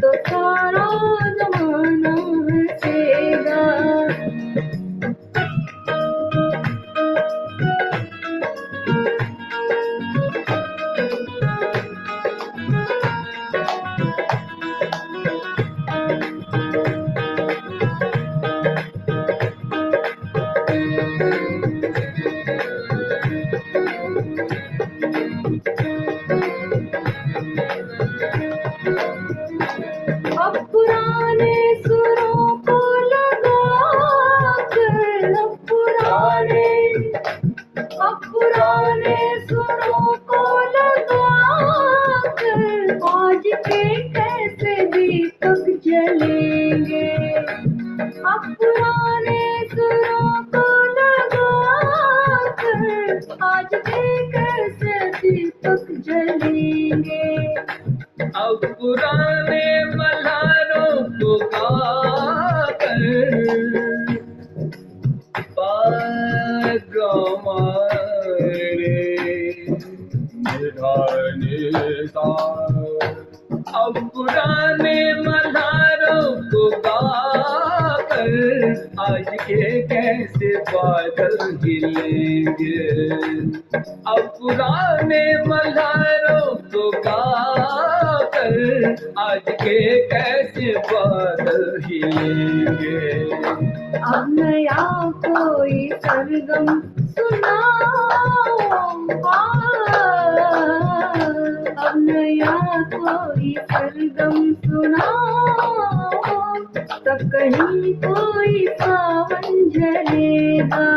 तो सारा जमाना हंसेगा। अब पुराने सुरों को लगा कर, अब पुराने सुरों को लगा कर, आज के कैसे दीपक जलेंगे। अब पुराने सुरों को लगा कर, आज के कैसे दीपक जलेंगे। अब पुराने मल्हारों को गाकर अब पुराने मल्हारों को गाकर आज के कैसे बादल हिलेंगे। अब पुराने मल्हारों को गाकर आज के कैसे बादल हिलेंगे। अब नया कोई सरगम सुनाओ, अब नया कोई सरगम सुनाओ, तब कहीं कोई सावन झरेगा।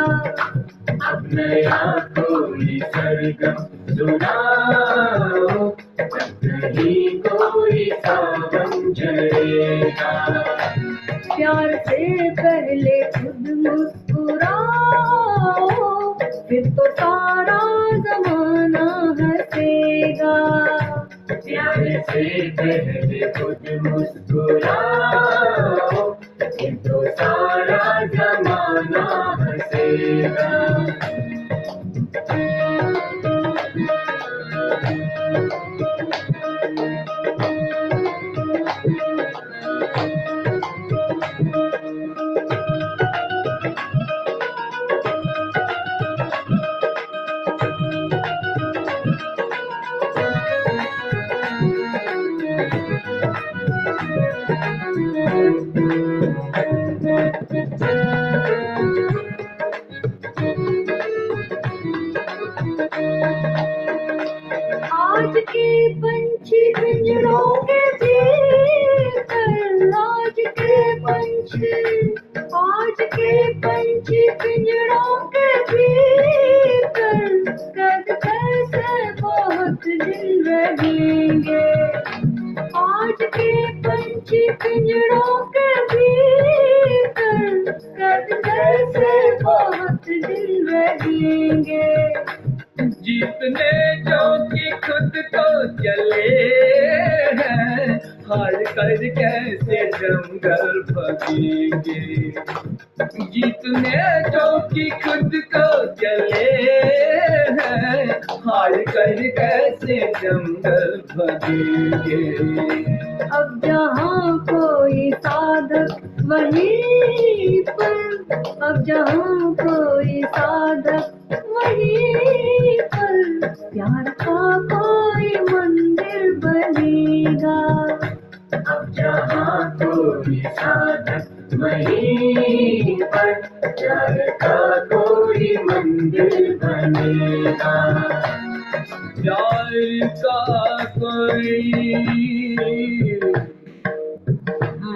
अब नया कोई सरगम सुनाओ, तब कहीं कोई सावन झरेगा। प्यार से पहले खुद मुस्कुराओ, फिर तो सारा जमाना हंसेगा। प्यार से पहले खुद मुस्कुराओ, फिर तो सारा जमाना हंसेगा। आज के पंछी पिंजरों के भीतर, आज के पंछी पिंजरों के भीतर, कद कैसे बहुत दिन रहेंगे। आज के पंछी पिंजरों के भीतर, कद कैसे बहुत दिन रहेंगे। जीतने जो कि खुद को चले हैं, हार कर कैसे जंगल भगेंगे। जीतने जो कि खुद को चले हैं, हार कर कैसे जंगल भगेंगे। अब जहाँ कोई साधक वहीं पर, अब जहाँ कोई साधक वहीं पर, प्यार का कोई मंदिर बनेगा। अब जहाँ कोई साधक वहीं पर, प्यार का कोई मंदिर बनेगा। प्यार का कोई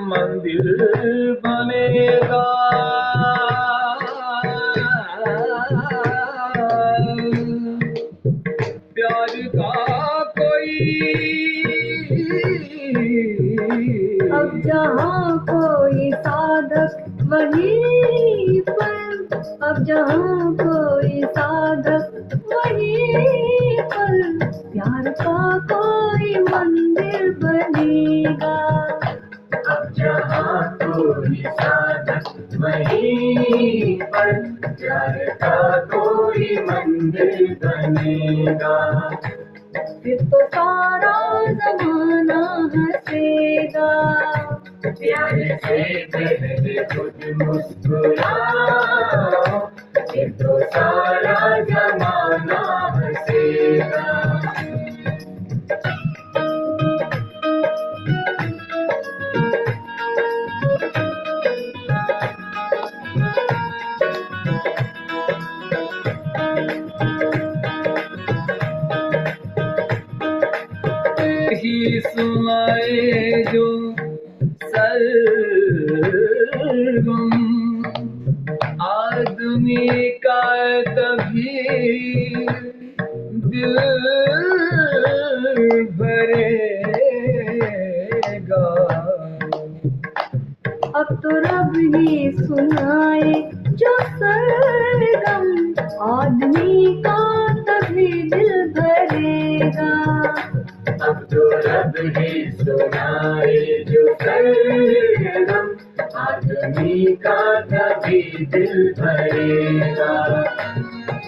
मंदिर बनेगा। प्यार का कोई अब जहाँ कोई साधक वहीं पर, अब जहाँ कोई साधक वहीं पर, प्यार का कोई मंदिर बनेगा। अब जहाँ कोई साधक वहीं पर, प्यार का कोई मंदिर बनेगा। फिर तो सारा जमाना हंसेगा। हंसेगा। प्यार से पहले खुद मुस्कुराओ, फिर तो सारा जमाना हंसेगा। ही सुनाए जो सरगम, आदमी का तभी दिल भरेगा। अब तो रब ही सुनाए जो सरगम, आदमी का तभी दिल भरेगा। अब तो रब ही सुनाए जो सरगम, आदमी का तभी दिल भरेगा।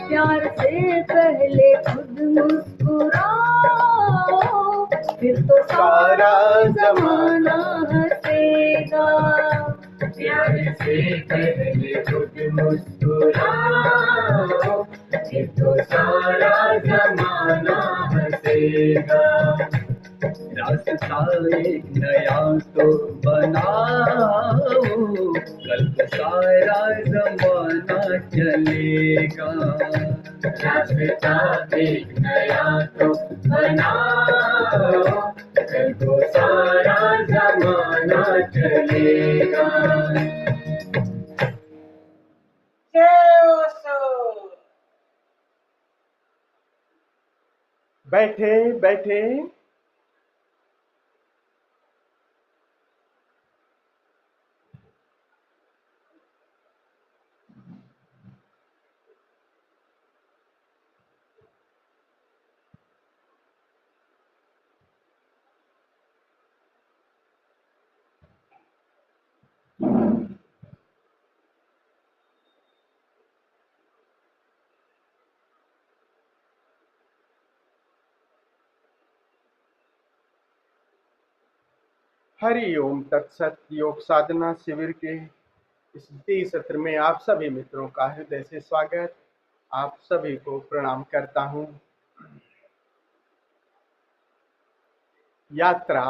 प्यार से पहले खुद मुस्कुराओ, फिर तो सारा जमाना हंसेगा। प्यार से पहले खुद मुस्कुराओ, फिर तो सारा जमाना हंसेगा। रास्ता एक नया तो बनाओ, कल को सारा जमाना चलेगा। रास्ता एक नया तो बनाओ, कल को सारा जमाना चलेगा। बैठे बैठे हरि ओम तत्सत। योग साधना शिविर के इस 20 सत्र में आप सभी मित्रों का हृदय से स्वागत। आप सभी को प्रणाम करता हूँ। यात्रा,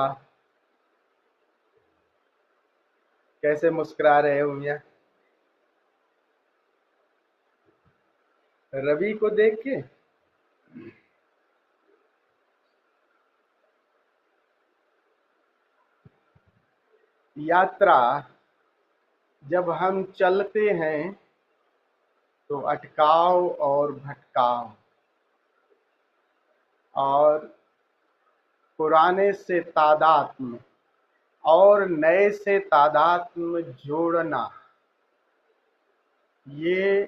कैसे मुस्कुरा रहे हो मियां रवि को देख के? यात्रा, जब हम चलते हैं तो अटकाव और भटकाव और पुराने से तादात्म्य और नए से तादात्म्य जोड़ना, ये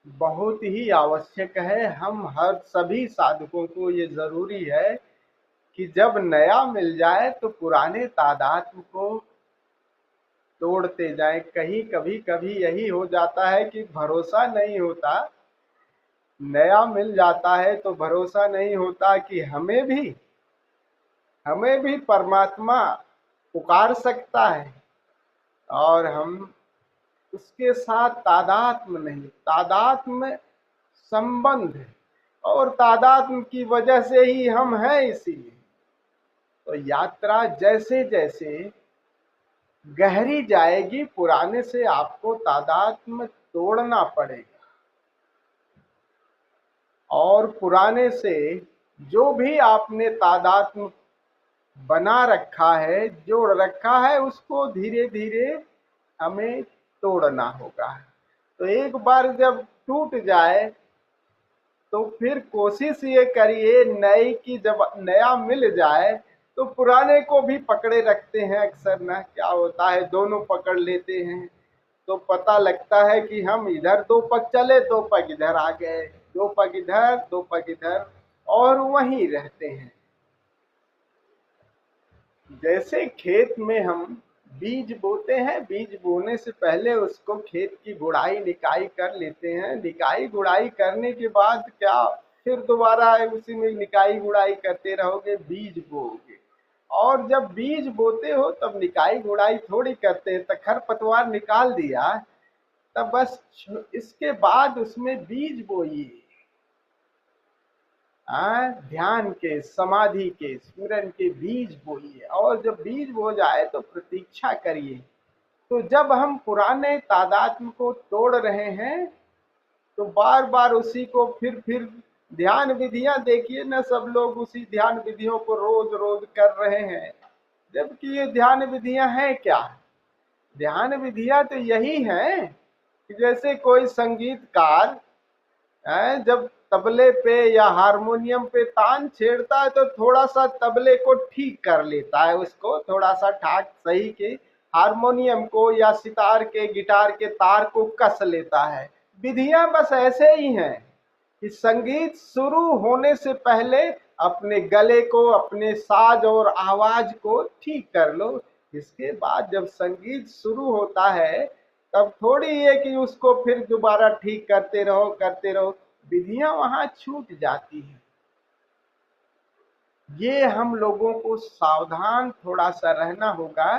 बहुत ही आवश्यक है। हम हर सभी साधकों को ये जरूरी है कि जब नया मिल जाए तो पुराने तादात्म्य को तोड़ते जाएं। कभी कभी यही हो जाता है कि भरोसा नहीं होता, नया मिल जाता है तो भरोसा नहीं होता कि हमें भी परमात्मा पुकार सकता है, और हम उसके साथ तादात्म्य नहीं, तादात्म्य संबंध है, और तादात्म्य की वजह से ही हम हैं। इसीलिए तो यात्रा जैसे जैसे गहरी जाएगी, पुराने से आपको तादात्म्य तोड़ना पड़ेगा, और पुराने से जो भी आपने तादात्म्य बना रखा है, जोड़ रखा है, उसको धीरे धीरे हमें तोड़ना होगा। तो एक बार जब टूट जाए तो फिर कोशिश ये करिए नई की, जब नया मिल जाए तो पुराने को भी पकड़े रखते हैं अक्सर ना। क्या होता है, दोनों पकड़ लेते हैं तो पता लगता है कि हम इधर 2 पग चले, 2 पग इधर आ गए, 2 पग इधर, 2 पग इधर, और वहीं रहते हैं। जैसे खेत में हम बीज बोते हैं, बीज बोने से पहले उसको खेत की गुड़ाई निकाई कर लेते हैं। निकाई गुड़ाई करने के बाद क्या फिर दोबारा उसी में निकाई गुड़ाई करते रहोगे, बीज बोओगे। और जब बीज बोते हो तब निकाई गुड़ाई थोड़ी करते हैं, तो खरपतवार निकाल दिया तब बस इसके बाद उसमें बीज बोइए। ध्यान के, समाधि के, स्मरण के बीज बोइए, और जब बीज बो जाए तो प्रतीक्षा करिए। तो जब हम पुराने तादात्म्य को तोड़ रहे हैं तो बार बार उसी को फिर ध्यान विधियां देखिए ना, सब लोग उसी ध्यान विधियों को रोज रोज कर रहे हैं, जबकि ये ध्यान विधियां हैं क्या? ध्यान विधियां तो यही हैं कि जैसे कोई संगीतकार जब तबले पे या हारमोनियम पे तान छेड़ता है तो थोड़ा सा तबले को ठीक कर लेता है, उसको थोड़ा सा ठाक सही के हारमोनियम को या सितार के, गिटार के तार को कस लेता है। विधियां बस ऐसे ही हैं कि संगीत शुरू होने से पहले अपने गले को, अपने साज और आवाज को ठीक कर लो। इसके बाद जब संगीत शुरू होता है तब थोड़ी है कि उसको फिर दोबारा ठीक करते रहो, विधियां वहां छूट जाती हैं। ये हम लोगों को सावधान थोड़ा सा रहना होगा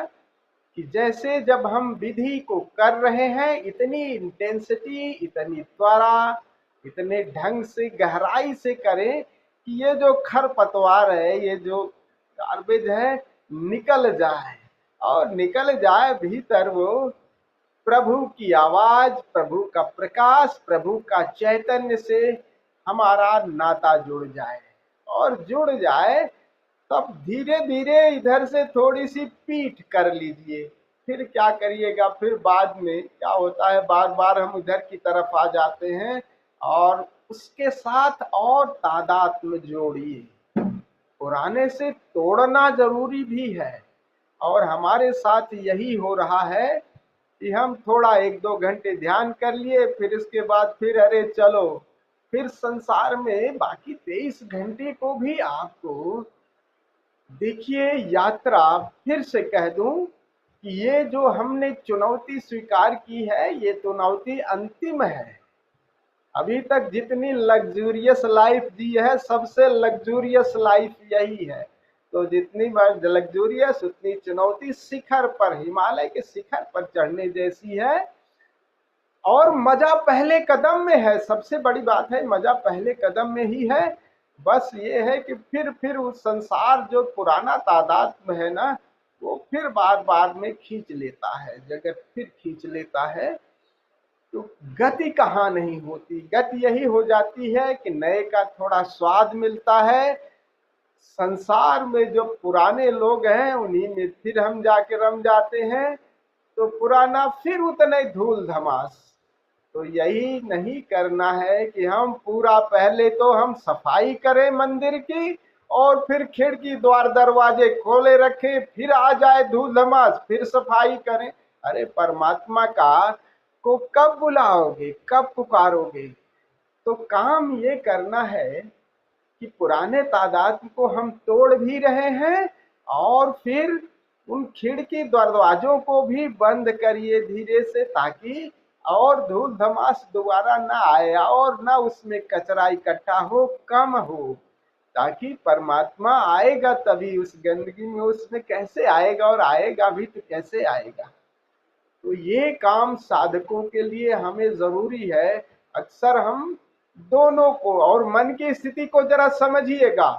कि जैसे जब हम विधि को कर रहे हैं इतनी इंटेंसिटी, इतनी त्वरा, इतने ढंग से गहराई से करें कि ये जो खरपतवार है, ये जो गार्बेज है, निकल जाए, और निकल जाए भीतर वो प्रभु की आवाज, प्रभु का प्रकाश, प्रभु का चैतन्य से हमारा नाता जुड़ जाए। और जुड़ जाए तब धीरे धीरे इधर से थोड़ी सी पीठ कर लीजिए। फिर क्या करिएगा, फिर बाद में क्या होता है, बार बार हम उधर की तरफ आ जाते हैं और उसके साथ और तादात्म्य जोड़िए। पुराने से तोड़ना जरूरी भी है, और हमारे साथ यही हो रहा है कि हम थोड़ा 1-2 घंटे ध्यान कर लिए, फिर इसके बाद फिर अरे चलो, फिर संसार में बाकी 23 घंटे को भी आपको देखिए यात्रा। फिर से कह दूं कि ये जो हमने चुनौती स्वीकार की है, ये चुनौती अंतिम है। अभी तक जितनी लग्जूरियस लाइफ जी है, सबसे लग्जूरियस लाइफ यही है। तो जितनी बार लग्जूरियस उतनी चुनौती, शिखर पर, हिमालय के शिखर पर चढ़ने जैसी है। और मजा पहले कदम में है, सबसे बड़ी बात है मजा पहले कदम में ही है। बस ये है कि फिर उस संसार जो पुराना तादात्म्य है ना, वो फिर बार बार में खींच लेता है, जगत फिर खींच लेता है। तो गति कहाँ नहीं होती, गति यही हो जाती है कि नए का थोड़ा स्वाद मिलता है। संसार में जो पुराने लोग हैं उन्हीं में फिर हम जाके रम जाते हैं, तो पुराना फिर उतने धूल धमास। तो यही नहीं करना है कि हम पूरा पहले तो हम सफाई करें मंदिर की, और फिर खिड़की द्वार दरवाजे खोले रखें, फिर आ जाए धूल धमास, फिर सफाई करें। अरे परमात्मा को कब बुलाओगे, कब पुकारोगे? तो काम ये करना है कि पुराने तादात्म्य को हम तोड़ भी रहे हैं, और फिर उन खिड़की दरवाजों को भी बंद करिए धीरे से, ताकि और धूल धमास दोबारा ना आए और ना उसमें कचरा इकट्ठा हो, कम हो। ताकि परमात्मा आएगा तभी, उस गंदगी में उसमें कैसे आएगा, और आएगा भी तो कैसे आएगा? तो ये काम साधकों के लिए हमें जरूरी है। अक्सर हम दोनों को, और मन की स्थिति को जरा समझिएगा।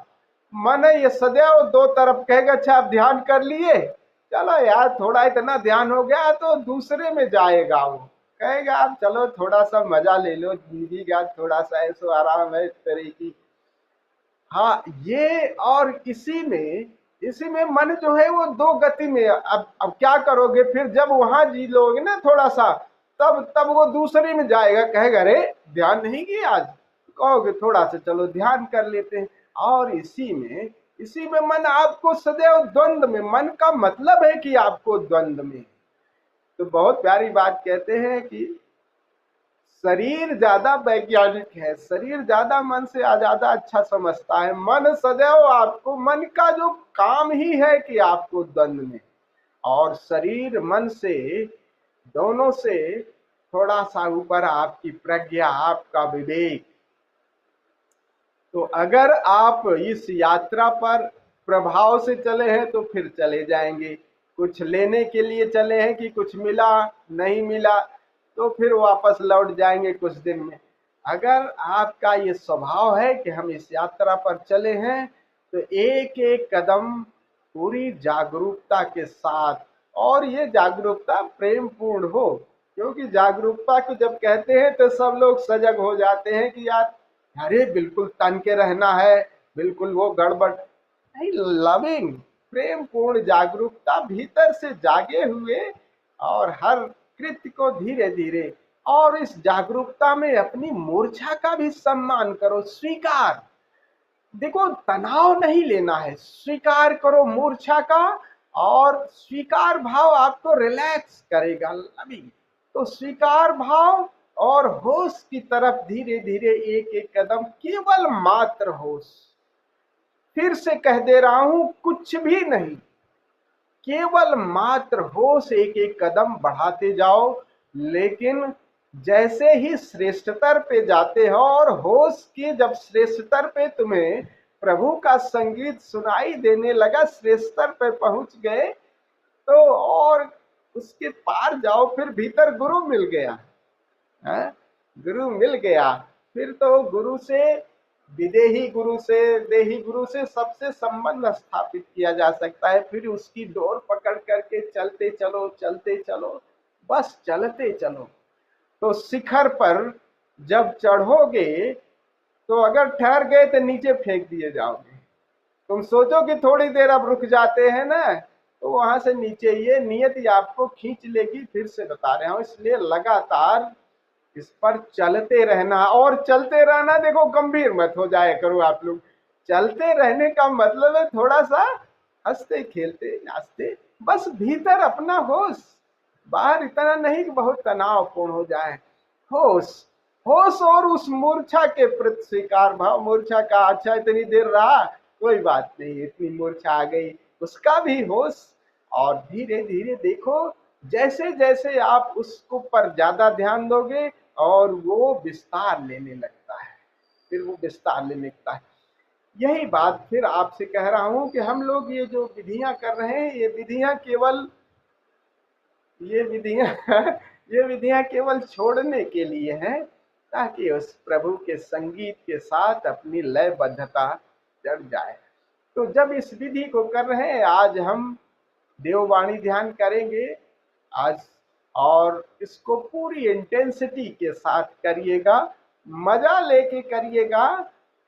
मन ये सदैव दो तरफ कहेगा, अच्छा आप ध्यान कर लिए, चलो यार थोड़ा इतना ध्यान हो गया, तो दूसरे में जाएगा। वो कहेगा आप चलो थोड़ा सा मजा ले लो जिंदगी का, थोड़ा सा ऐसो आराम है इस तरह की। हाँ, ये और इसी में मन जो है वो दो गति में। अब क्या करोगे फिर, जब वहां जी लोगे ना थोड़ा सा, तब वो दूसरे में जाएगा, कहेगा अरे ध्यान नहीं किया आज, कहोगे थोड़ा सा चलो ध्यान कर लेते हैं। और इसी में मन आपको सदैव द्वंद में, मन का मतलब है कि आपको द्वंद में। तो बहुत प्यारी बात कहते हैं कि शरीर ज्यादा वैज्ञानिक है, शरीर ज्यादा मन से ज्यादा अच्छा समझता है। मन सदैव आपको, मन का जो काम ही है कि आपको द्वंद में, और शरीर मन से, दोनों से थोड़ा सा ऊपर आपकी प्रज्ञा, आपका विवेक। तो अगर आप इस यात्रा पर प्रभाव से चले हैं तो फिर चले जाएंगे, कुछ लेने के लिए चले हैं कि कुछ मिला नहीं मिला तो फिर वापस लौट जाएंगे कुछ दिन में। अगर आपका ये स्वभाव है कि हम इस यात्रा पर चले हैं तो एक एक कदम पूरी जागरूकता के साथ, और ये जागरूकता प्रेम पूर्ण हो, क्योंकि जागरूकता को जब कहते हैं तो सब लोग सजग हो जाते हैं कि यार अरे बिल्कुल तन के रहना है, बिल्कुल वो गड़बड़ नहीं। लविंग प्रेम पूर्ण जागरूकता भीतर से जागे हुए, और हर कृत्य को धीरे धीरे, और इस जागरूकता में अपनी मूर्छा का भी सम्मान करो, स्वीकार। देखो तनाव नहीं लेना है, स्वीकार करो मूर्छा का, और स्वीकार भाव आपको रिलैक्स करेगा। अभी तो स्वीकार भाव और होश की तरफ धीरे धीरे एक एक कदम, केवल मात्र होश। फिर से कह दे रहा हूं, कुछ भी नहीं, केवल मात्र होश एक एक कदम बढ़ाते जाओ। लेकिन जैसे ही श्रेष्ठतर पे जाते हो, और होश के जब श्रेष्ठतर पे तुम्हें प्रभु का संगीत सुनाई देने लगा, श्रेष्ठतर पे पहुंच गए, तो और उसके पार जाओ, फिर भीतर गुरु मिल गया है, गुरु मिल गया। फिर तो गुरु से, विदेही गुरु से, देही गुरु से सबसे संबंध स्थापित किया जा सकता है। फिर उसकी डोर पकड़ करके चलते चलो, चलते चलो, बस चलते चलो। तो शिखर पर जब चढ़ोगे तो अगर ठहर गए तो नीचे फेंक दिए जाओगे। तुम सोचो कि थोड़ी देर अब रुक जाते हैं ना, तो वहां से नीचे ये नियति आपको खींच लेगी। फिर से बता रहा हूं, इसलिए लगातार इस पर चलते रहना। और चलते रहना, देखो गंभीर मत हो जाए करो आप लोग। चलते रहने का मतलब है थोड़ा सा हंसते खेलते नाचते, बस भीतर अपना होश, बाहर इतना नहीं कि बहुत तनावपूर्ण हो जाए। होश, होश और उस मूर्छा के प्रति स्वीकार भाव। मूर्छा का अच्छा इतनी देर रहा, कोई बात नहीं, इतनी मूर्छा आ गई, उसका भी होश। और धीरे धीरे देखो, जैसे जैसे आप उसको पर ज्यादा ध्यान दोगे और वो विस्तार लेने लगता है, फिर वो विस्तार लेने लगता है। यही बात फिर आपसे कह रहा हूं कि हम लोग ये जो विधियां कर रहे हैं, ये विधियां केवल ये विधियां ये विधियां केवल छोड़ने के लिए हैं, ताकि उस प्रभु के संगीत के साथ अपनी लयबद्धता जड़ जाए। तो जब इस विधि को कर रहे हैं, आज हम देववाणी ध्यान करेंगे आज, और इसको पूरी इंटेंसिटी के साथ करिएगा, मजा लेके करिएगा।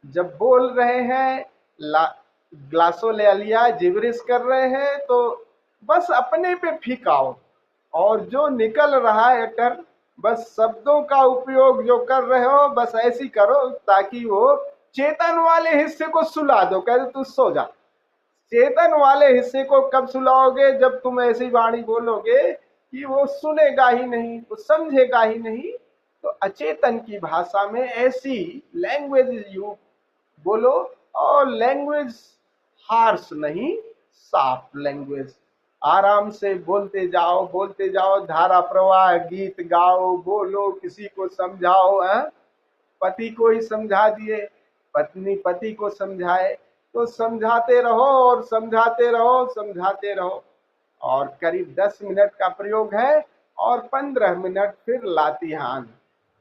जब बोल रहे हैं, ग्लासो ले लिया, जिब्रिश कर रहे हैं, तो बस अपने पे फिकाओ, और जो निकल रहा है अटर, बस शब्दों का उपयोग जो कर रहे हो बस ऐसी करो, ताकि वो चेतन वाले हिस्से को सुला दो। कहते तू सो जा। चेतन वाले हिस्से को कब सुलाओगे? जब तुम ऐसी वाणी बोलोगे कि वो सुनेगा ही नहीं, वो समझेगा ही नहीं। तो अचेतन की भाषा में ऐसी लैंग्वेज यू बोलो, और लैंग्वेज हार्श नहीं, साफ लैंग्वेज। आराम से बोलते जाओ, बोलते जाओ, धारा प्रवाह, गीत गाओ, बोलो, किसी को समझाओ। पति को ही समझा दिए, पत्नी पति को समझाए, तो समझाते रहो और समझाते रहो, समझाते रहो। और करीब 10 मिनट का प्रयोग है, और 15 मिनट फिर लातिहान।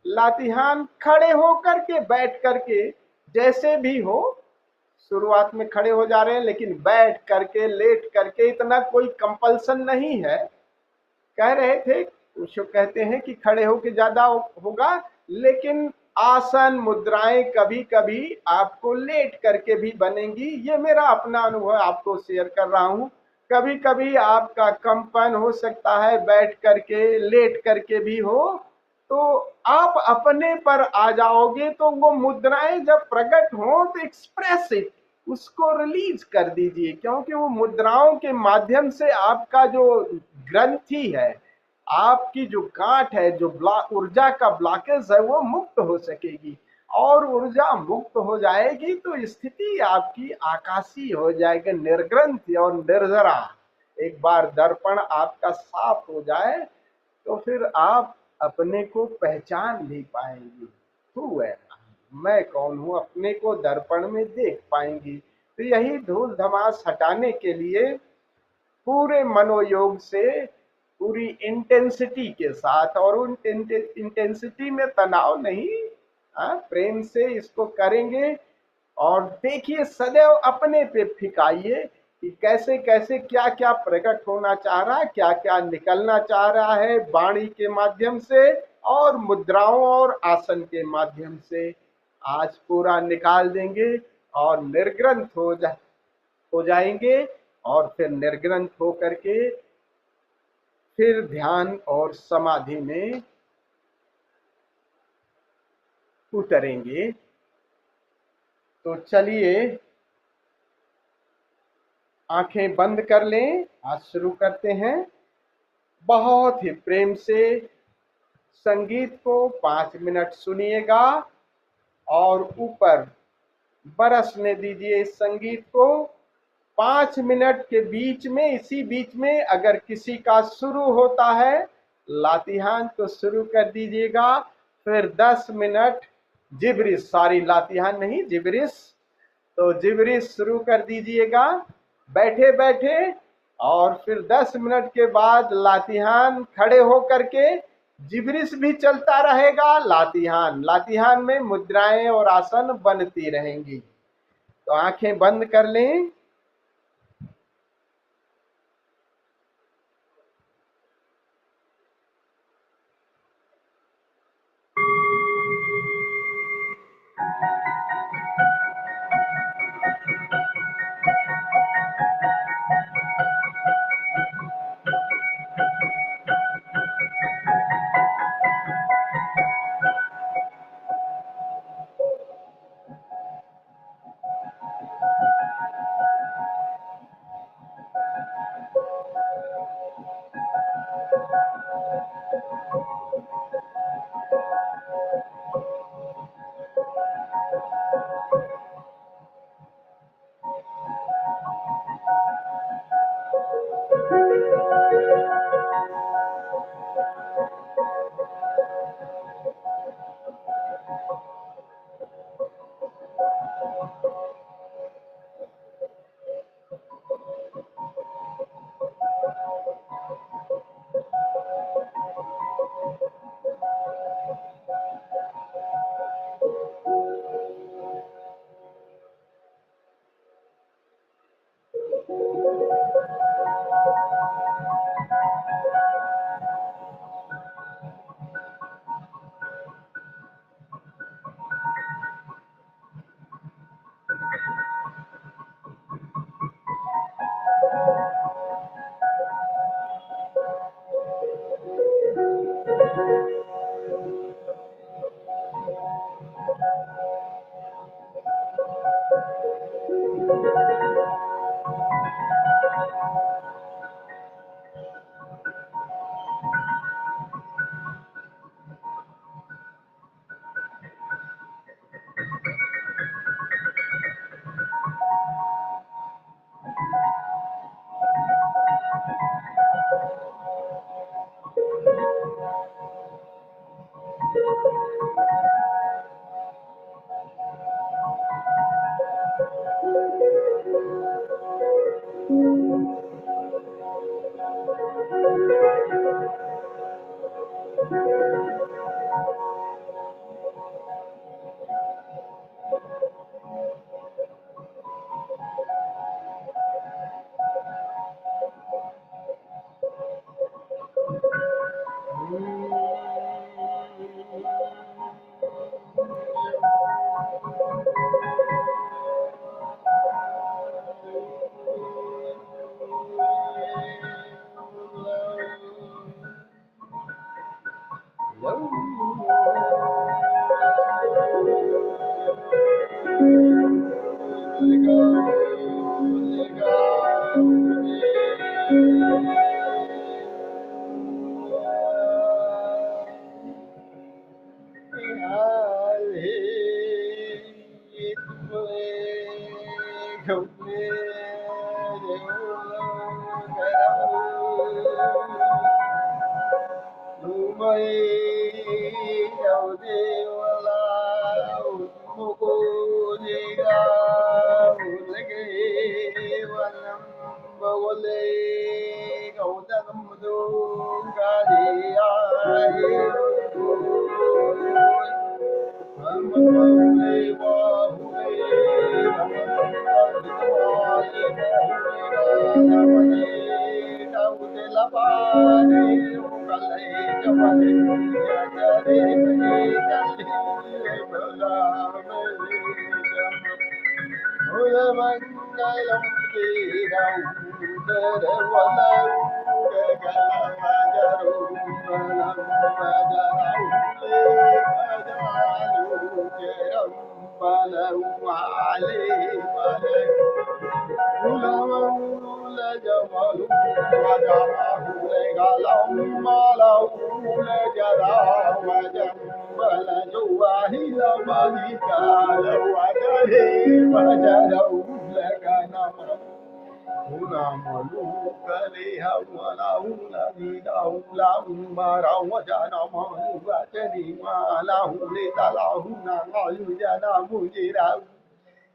लातिहान खड़े होकर के, बैठ करके, जैसे भी हो। शुरुआत में खड़े हो जा रहे हैं, लेकिन बैठ करके, लेट करके, इतना कोई कंपल्सन नहीं है। कह रहे थे, कुछ कहते हैं कि खड़े होके ज्यादा होगा, लेकिन आसन मुद्राएं कभी कभी आपको लेट करके भी बनेंगी। ये मेरा अपना अनुभव आपको शेयर कर रहा हूँ। कभी कभी आपका कंपन हो सकता है, बैठ करके, लेट करके भी हो, तो आप अपने पर आ जाओगे। तो वो मुद्राएं जब प्रकट हो तो एक्सप्रेस इट, उसको रिलीज कर दीजिए, क्योंकि वो मुद्राओं के माध्यम से आपका जो ग्रंथि है, आपकी जो गांठ है, जो ऊर्जा का ब्लॉकेज है, वो मुक्त हो सकेगी। और ऊर्जा मुक्त हो जाएगी तो स्थिति आपकी आकाशीय हो जाएगी, निर्ग्रंथि और निर्जरा। एक बार दर्पण आपका साफ हो जाए तो फिर आप अपने को पहचान भी पाएंगी। हु है मैं कौन हूँ, अपने को दर्पण में देख पाएंगी। तो तो यही धूल धमास हटाने के लिए पूरे मनोयोग से, पूरी इंटेंसिटी के साथ, और उन इंटेंसिटी में तनाव नहीं, प्रेम से इसको करेंगे। और देखिए, सदैव अपने पे फिकाइए कि कैसे कैसे क्या क्या प्रकट होना चाह रहा है, क्या क्या निकलना चाह रहा है, वाणी के माध्यम से और मुद्राओं और आसन के माध्यम से। आज पूरा निकाल देंगे और निर्ग्रंथ हो जाएंगे, और फिर निर्ग्रंथ हो करके फिर ध्यान और समाधि में उतरेंगे। तो चलिए आंखें बंद कर लें, आज शुरू करते हैं। बहुत ही प्रेम से संगीत को 5 मिनट सुनिएगा और ऊपर बरसने दीजिए इस संगीत को। 5 मिनट के बीच में, इसी बीच में अगर किसी का शुरू होता है लातिहान तो शुरू कर दीजिएगा। फिर 10 मिनट जिब्रिश, सारी लातिहान नहीं, जिब्रिश, तो जिब्रिश शुरू कर दीजिएगा बैठे बैठे। और फिर 10 मिनट के बाद लातिहान खड़े होकर के, जिब्रिश भी चलता रहेगा, लातिहान में मुद्राएं और आसन बनती रहेंगी। तो आंखें बंद कर लें।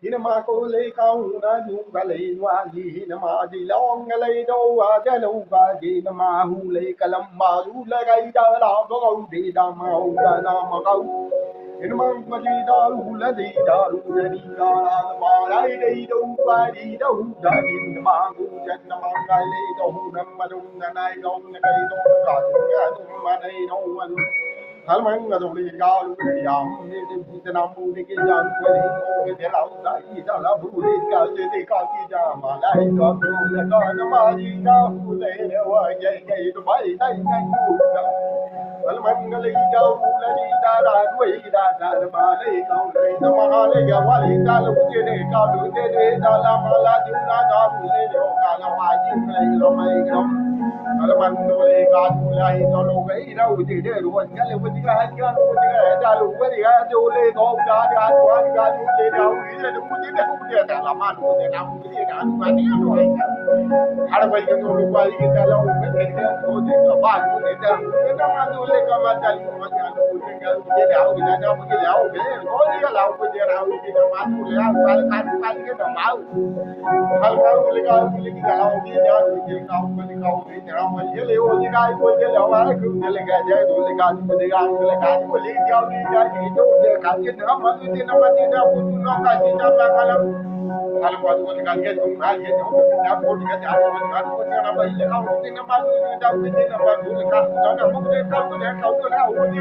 Hinama ko le kau na nu ba le wa ji hinama di long le do wa ja lu ba ji nama hu le kalam ma lu le gai da la do di da ma hu da na ma kau hinama ma di da lu le di da lu le di da la ma lai di do ba di do da di ma hu ja na ma ga le do hu na ma du na nai do na kai do ka ga do ma dai do ma hal mang ga do li ga lu ni yang ni ni ta nam bu ni ke yang ko ni ko ke de la u da i da la bu li ga je de ka ki ja ma lai do bu le ga na ma ji ga hu le ne wa ye ke do bai dai nai ku ga hal mang ga li ga u le ni da da du i da da ma le ga u le na ma le ga wa le da lu je de ka lu je de da la ma la ju na da bu le de ga la ma ji le lo mai ga Alhamdulillah, kaulai kalau kau dah uji dia ruan kalau uji kau hanya uji kau dah lupa dia tu le kau dah dah tuan dah uji dah uji dah uji dah lama uji dah uji dah mana tu ada banyak tu lupa kita lalu kita uji apa uji dah mana le kau macam macam uji dah uji dah uji dah uji kau dia lalu uji dah uji dah mana le kan kita mau kalau le kau uji kalau uji dah uji kau uji dah mà dễ liệu như cái của dễ liệu mà nó cứ như là cái dễ đủ là cái của đi ăn là cái của lý giao đi ra gì đâu để cái gì nữa mà tôi tin nó mà tin đâu cũng nó cái gì đâu mà kalau buat tôi cái gì cũng cái gì đâu cái của cái gì cái của nó mà ile không tin nó mà tôi đâu tin nó mà tôi cái đó là một cái câu tôi không tôi đâu của gì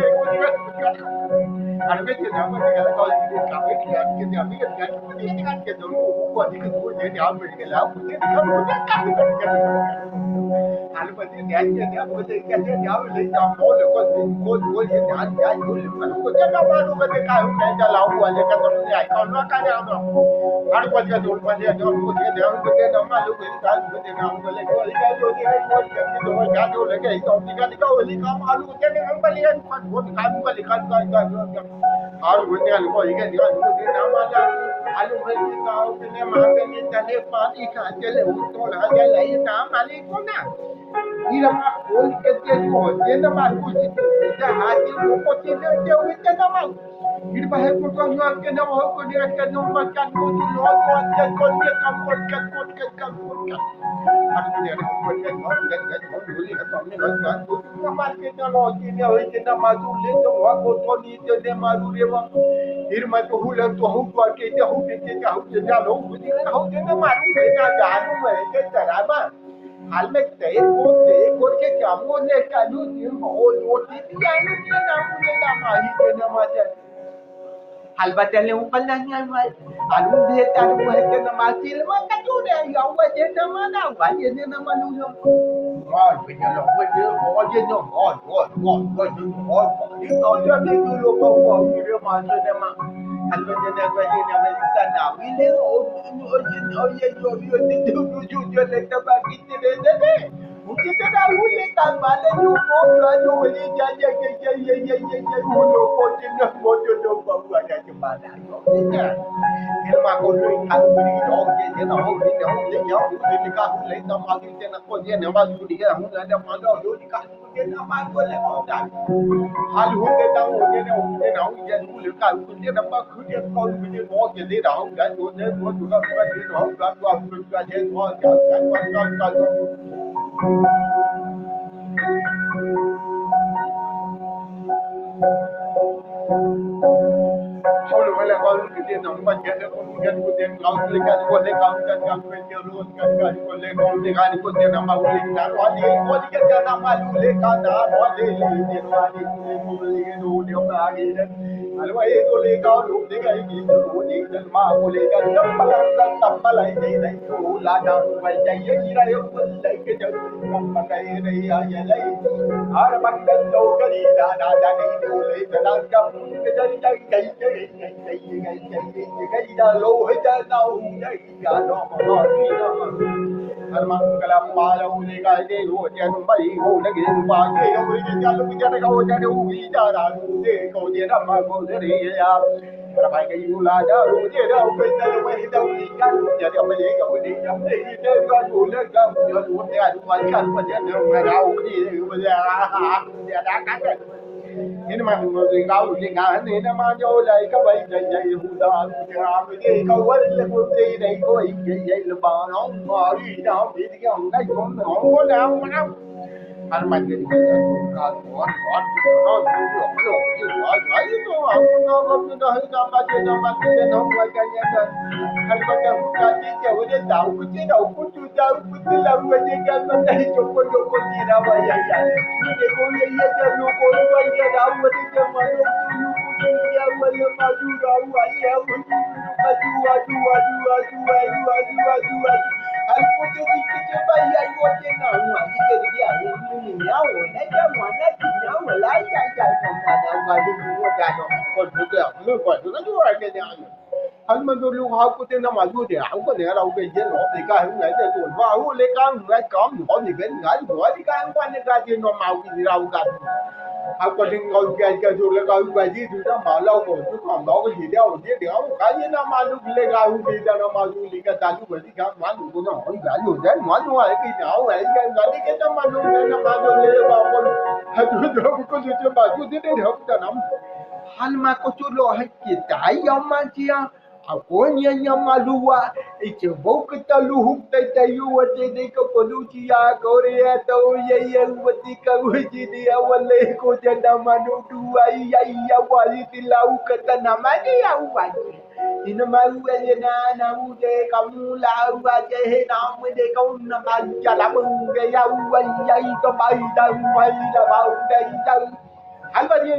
cái ada betul nama dia kalau dia kami dia biết cái dia kan cái dulu buat dia tu dia dia ambil cái lauk dia kan dia hal betul dia betul dia dia lấy dòng máu là con dia dia dulu kalau dia nak malu cái cái dia lauk aja kan dia kalau nak kan dia hal buat dia dulu dia dia nak malu cái kan dia nak boleh kalau dia dia dulu cái itu dia kau beli kamu malu dia nak belian kamu beli kan और बोलते हैं को ये दिया मुझे नाम आजा आलू भाई का उसने मांगे ने चले पानी का चले तो लगा ले नाम मालिक को ना ये रमा बोल के दे जो ये ना मार कुछ जा हाथी को चीज दे ये ना मार ये बाहर को तो ना के ना हो को दिया के नो मत का को लो को के कम को का हर ने को के नो के बोली है तो हमने बस को मार के ना ये ने होई के ना मारू ले तो वो को तो नी ने मारू रे वो फिर मैं तो हुल तो हूं को के ते हूं के हूं के जा लो बुद्धि हूं के ना मारू के ना जानू में के तरह बा हाल में ते को के कामो ने कानू दिन हो लोटी दिया ने ना मुझे ना माही के ना माचे Albatele ukalanya wal alum dia tahu heke nama sil maka tu dia ya wa je nama na wa je nama malu ngon punya lo punya mo je no ngon ni to dia ni lu ko ko dia ma je nama albatele na wa je nama sana wile o ye yo tu je le ta ba kiti de mungkin kita ule tambale yo ko yo ni ja ulo ko je no mo je no ba wa ja je ba da yo ni ma ko lu ka lu ni do je no ni do je yo ni ka hu le ta ma ki je na ko je ne ma ju di ga hu la da ma do yo ni ka je na ma ko le ho da hal hu de ta hu je ne hu je na hu je hu le ka hu je na ma khu je ko lu je mo je de da hu ga jo ne mo ju ga ba ni do ga ko hu ga je mo ga ka dia no ma ke ko ngan ko den law le ka ko le ka kan ko dia ro kan ko le ko de ga ni ko de na ma ko le na ro ni ko di ke na ma lu le ka na ro le de ro ni ko le no de ma ge de al wa e ko le ka lu de ga ni ro ni de ma ko le ka tam pa la de de ko la na wa ja ye ni ra yo ko le ke ja ko ma ga ye re ya ye le har man ga lo ga ni da ni do le ka na ka ke ja ja cái da lô hết da đâu đây cả đó mà nó đi đó hal mangalam pala uli ka de ho jan bai ho na ge pa ke ho ni ja lu ja ka ho ja de hu gi ja ra de ko de na ma ko de ri ya ra bai ke yu la da ru de da ko da lu bai da uli ka ja de bai ka hu ni ja de de ka hu le ka ya lu de a lu ka kan pa de na ma ra hu ni ba ya da ka ini mà người cao thì ngã thì nó mang vô đây các bạn dạy dạy hù đà cái gì câu quá là phương đi đây có ý vậy là bà nó mà đi đâu thì cái ông cái con nó không có nào mà đâu anh mà thì con nó không quay cái nhà anh có cái chỉ chào cái đạo của chế độ của chú cháu của cái lâu cái gì cái bên đây chụp con gì đâu mà vậy để con đi ra cho luôn con quay ra đâu mà đi cho mà luôn chú ra mà chú đâu vậy đâu mà chú anh có cho đi cái bay ai có trên nào mà đi cái gì à mình nhau rồi đấy chứ mà nó chỉ nhau mà lấy cái mà đâu mà đi mua cái nó còn được cái nó còn được cái cái nhà anh mà tôi lưu học của tên nó mà tôi thì không có thể đâu cái gì nó thì cái không nhảy tới tuổi vào lấy cái người có nhỏ thì cái ngã của cái quan cái gì nó màu gì đâu cả học còn đừng ngồi cái rồi là cái gì thì nó mà lâu rồi chứ còn đó cái gì đâu biết được cái gì nó mà lúc lấy cái không thì nó mà tôi lấy cái ta chú cái cái mà tôi nó hỏi cái rồi đấy mà tôi hỏi cái nhỏ vậy cái nó mà tôi lấy vào con tôi có chuyện mà tôi thế để học cho lắm hal ma ko chulo hakki ta yamma chia akonya nyama luwa ichi boku ta luhuk ta tayu wate de ko lucia korea to ye wati ka uji dia wale ko janda manu dua ya wali tilau kata namanya ya wali ina mau ye na ude kamu lau wa je na mu de ko na ma ja la mu ge ya wali ko bai da bau dai anh bao nhiêu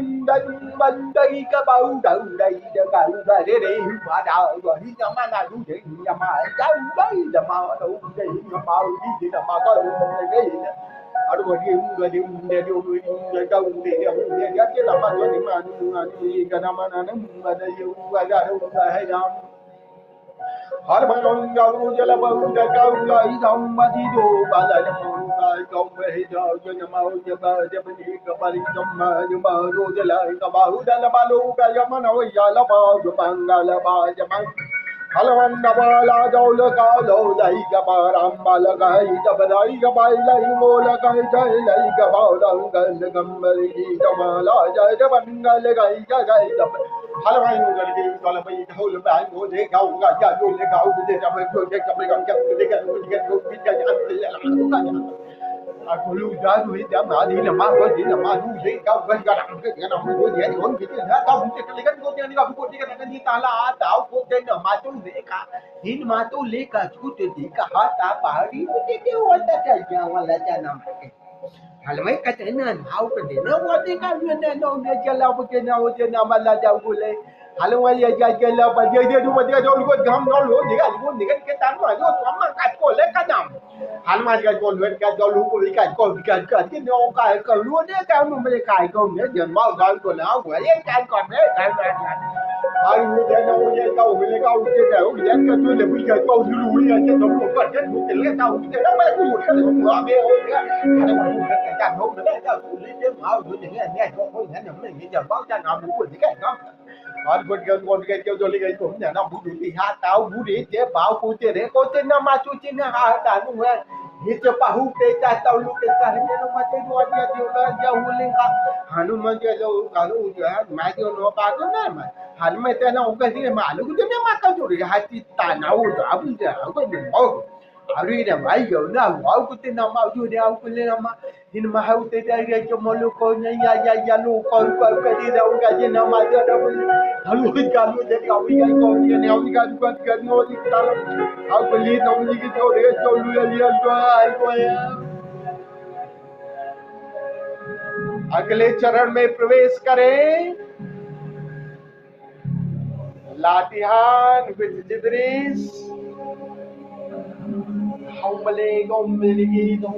bên đây cái bao đậu đây cái đây để mà đào rồi đi nhà mà nào cũng vậy nhà mà cháu đấy là mà đâu cái nhà mà đi chỉ là mà có cái gì đó ở đâu đi đâu đi chứ làm mà cái mà cái nào mà nó mà đây ra đâu hay đâu hal man galu jala bahu da kaula idam madido balal mun kaum hija jama jaba jabni kabari jamma jama ro jala ka bahu da balu ka yamana wa ya ba jumanga la ba jama halwan nabala jaul ka lo dai ka baram bal ka ida badai ka bai lai mola ka jai lai ka ba dang gal gambari jama la jai da bangal ga ja hal mai nu gar ge kala bai hol ba ngo de gau ga ja yo le gau de ja bai ko de ka bai ga de ga ko ga an de la ka a ko lu ja du ja ma di na ma ko di na ma du je gau ga ga ram ke ga na ko de ni on ke na ka bu ke le ga ko de ni ga ko de ga ni ta la dau ko de na ma tu de ka hin ma tu le ka chu de ka ha ta pa di de wa ta ja ja wala ja na ma hal mai ka tenan hau ka de na wa de ka lu na no de ja la bu ke na o de na ma la ja ku le hal wa ya ja la ba de du ba de do ko gam no lo de ga lu de ke tan ma do to ma ka ko le ka nam hal ma ka ko lu ka do lu ko ka ke no ka lu de ka nu me ka ko ne de ma ga ko na wa ye ka ko ne ka ai nu de no ye ka o le ka o de ka o ye ka tu le bu ka ko lu ya ke do ko ka ke le ka o ke na ma ku ka ko ma be o ya ada ma ku ka ka no de ka ku le de ma o de ne ko ne me ni ja ba ja na bu ko de ka ka और good के जो ले गई को ने ना बुडू ती हा ताऊ बुडी जे बाव को जे रे को जे ना मा चू जे ना हा ता नु है ये जे पाहु ते ता ताऊ लु के ता ने नो मा ते दो दिया जो का जा हुले का हनुमान जे जो कालू जो है मैं जो नो पा को ना मैं हल में ते ना उके सी मालू के ने मा का जो रे हाथी ता ना उ अब जे को ने ओ Arira mai yo na au ku te na ma ju de au ku le na ma hin ma hau te dai re cho mo lu ko nya ya lu ko ka di da u ga je na ma da da bu halu ga lu de ka wi ga ko ni ne au ga ga no di ta au ku li no ni ki to re cho lu ya li ko ai ko ya अगले चरण में प्रवेश करें लातिहान with जिब्रीस हौमले गोमले दो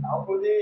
हौमले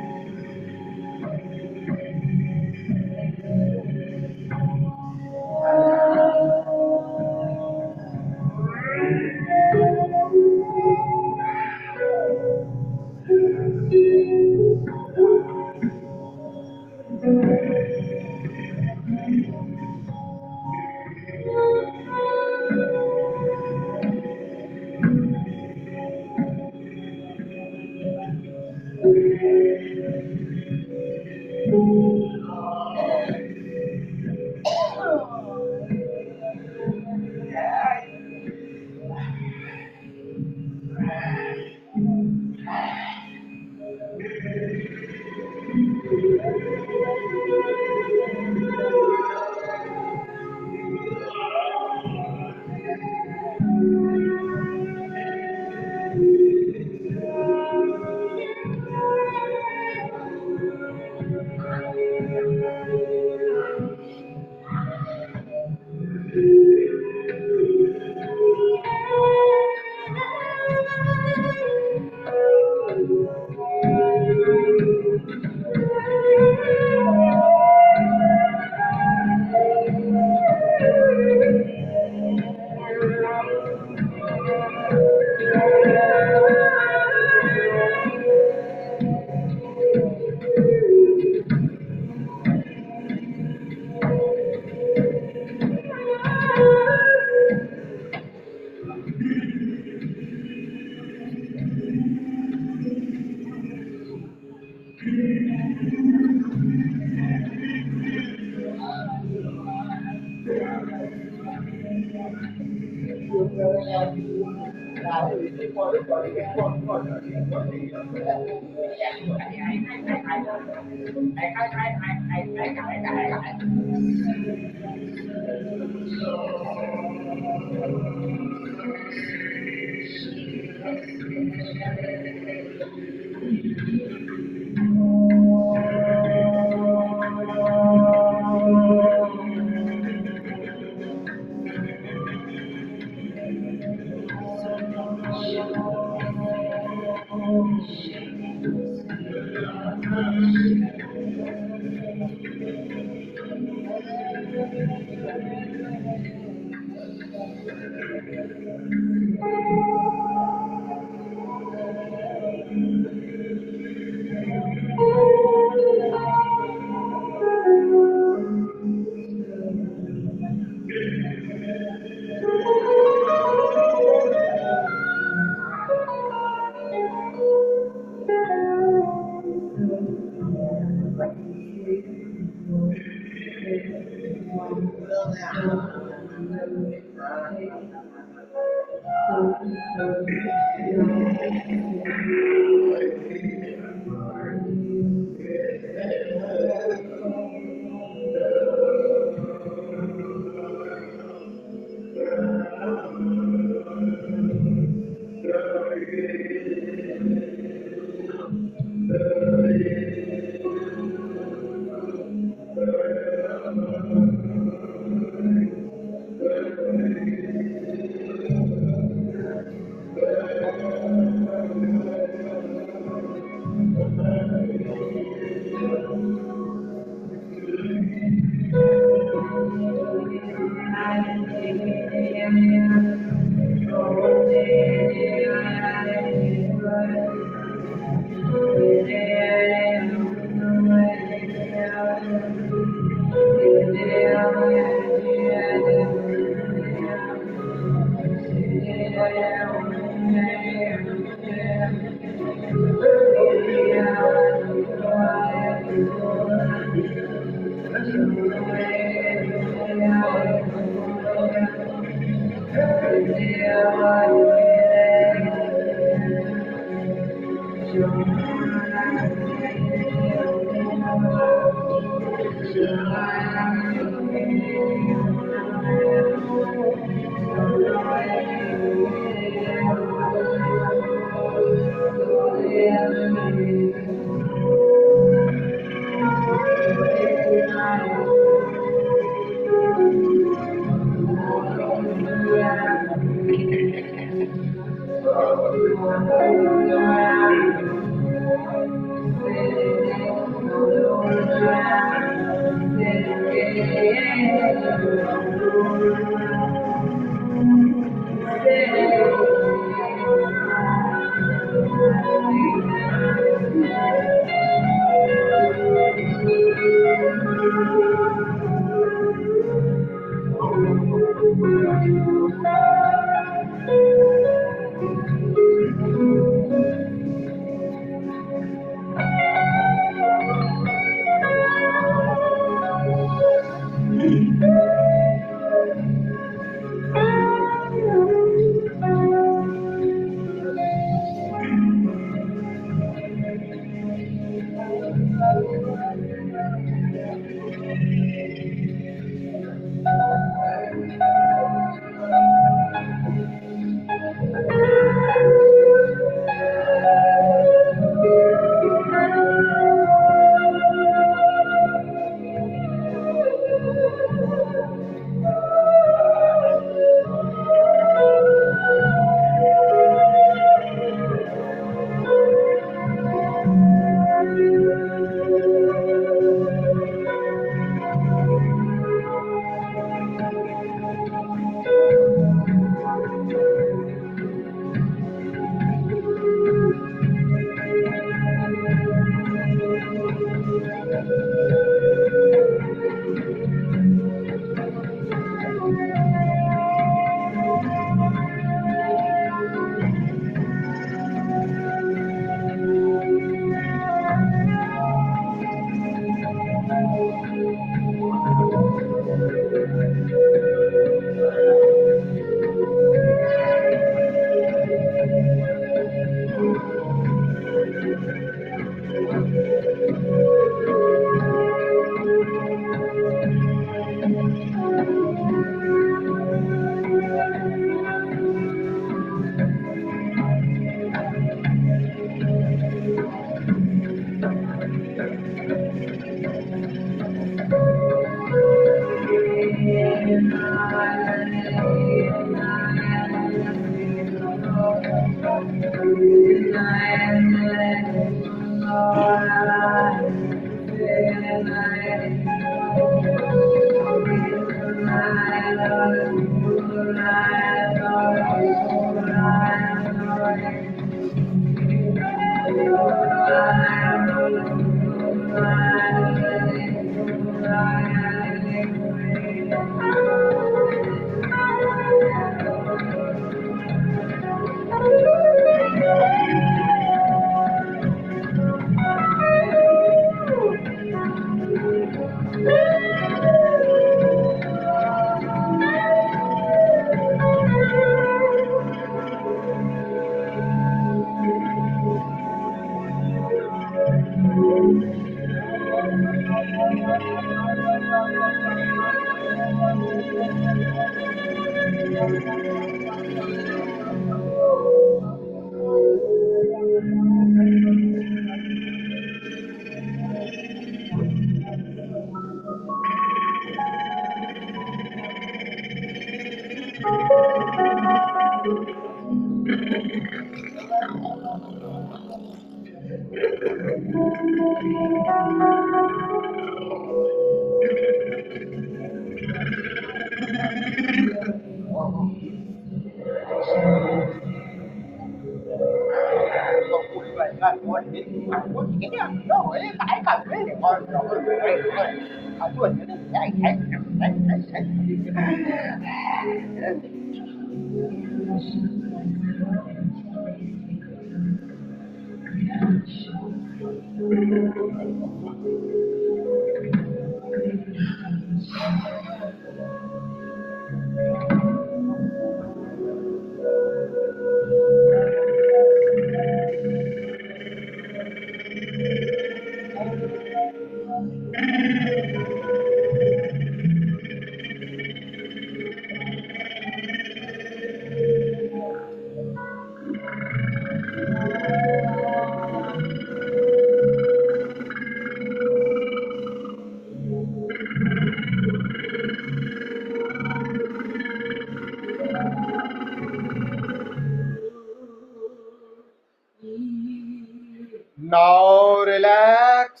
now relax,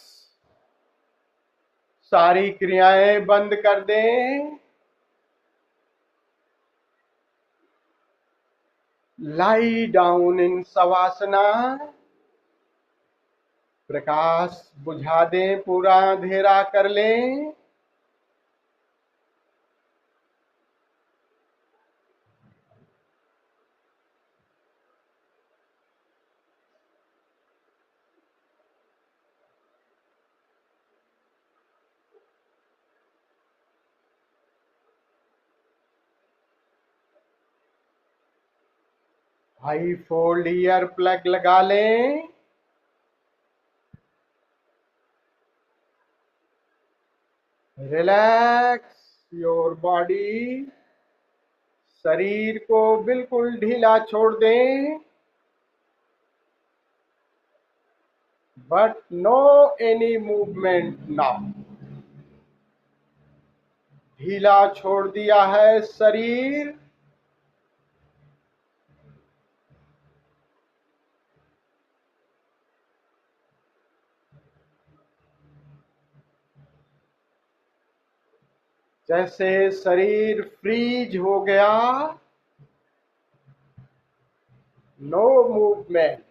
सारी क्रियाएं बंद कर दें। लाई डाउन इन शवासना, प्रकाश बुझा दें, पूरा अंधेरा कर लें। हाई फोल्ड ईयर प्लग लगा लें। रिलैक्स योर बॉडी, शरीर को बिल्कुल ढीला छोड़ दें, but no any movement now. ढीला छोड़ दिया है शरीर। जैसे शरीर फ्रीज हो गया, नो मूवमेंट।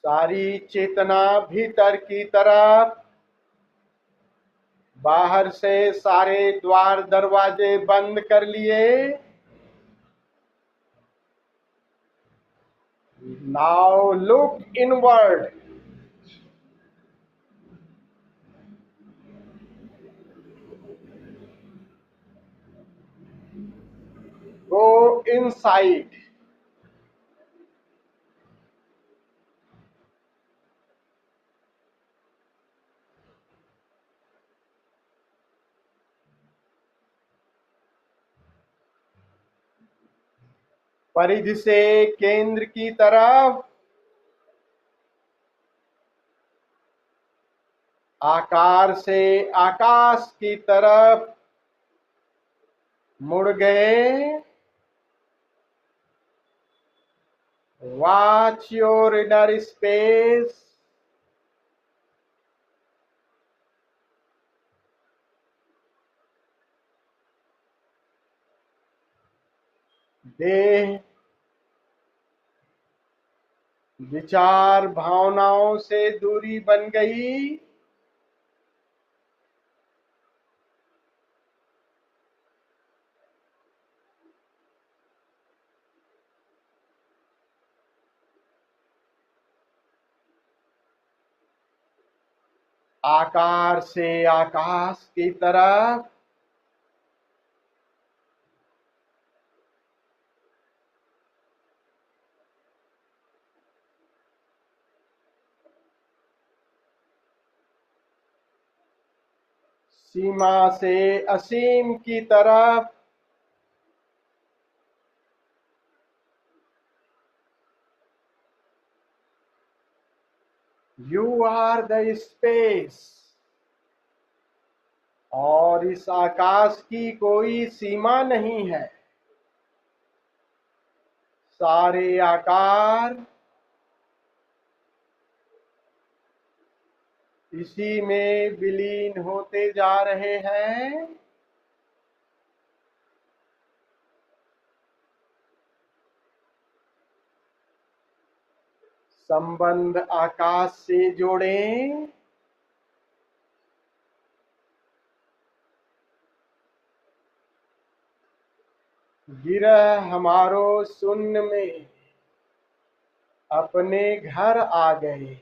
सारी चेतना भीतर की तरफ, बाहर से सारे द्वार दरवाजे बंद कर लिए। Now look inward, go inside. परिधि से केंद्र की तरफ, आकार से आकाश की तरफ मुड़ गए। वॉच योर इनर स्पेस, देह विचार भावनाओं से दूरी बन गई। आकार से आकाश की तरफ, सीमा से असीम की तरफ, यू आर द स्पेस। और इस आकाश की कोई सीमा नहीं है। सारे आकार इसी में विलीन होते जा रहे हैं। संबंध आकाश से जोड़ें। गिरह हमारो शून्य में अपने घर आ गए।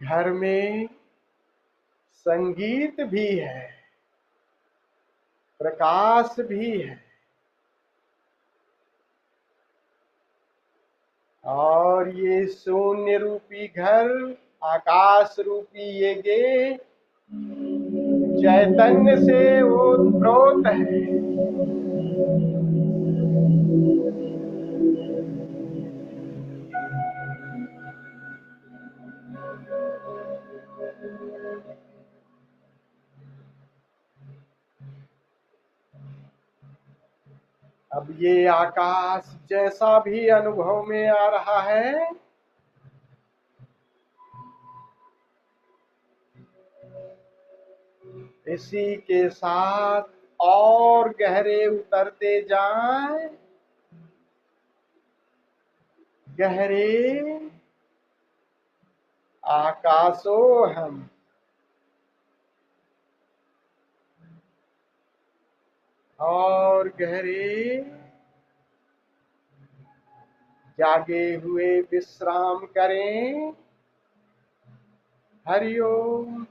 घर में संगीत भी है, प्रकाश भी है, और ये शून्य रूपी घर, आकाश रूपी ये गेट चैतन्य से ओतप्रोत है। अब ये आकाश जैसा भी अनुभव में आ रहा है, इसी के साथ और गहरे उतरते जाएं, गहरे आकाशो हम, और गहरे जागे हुए विश्राम करें। हरिओम।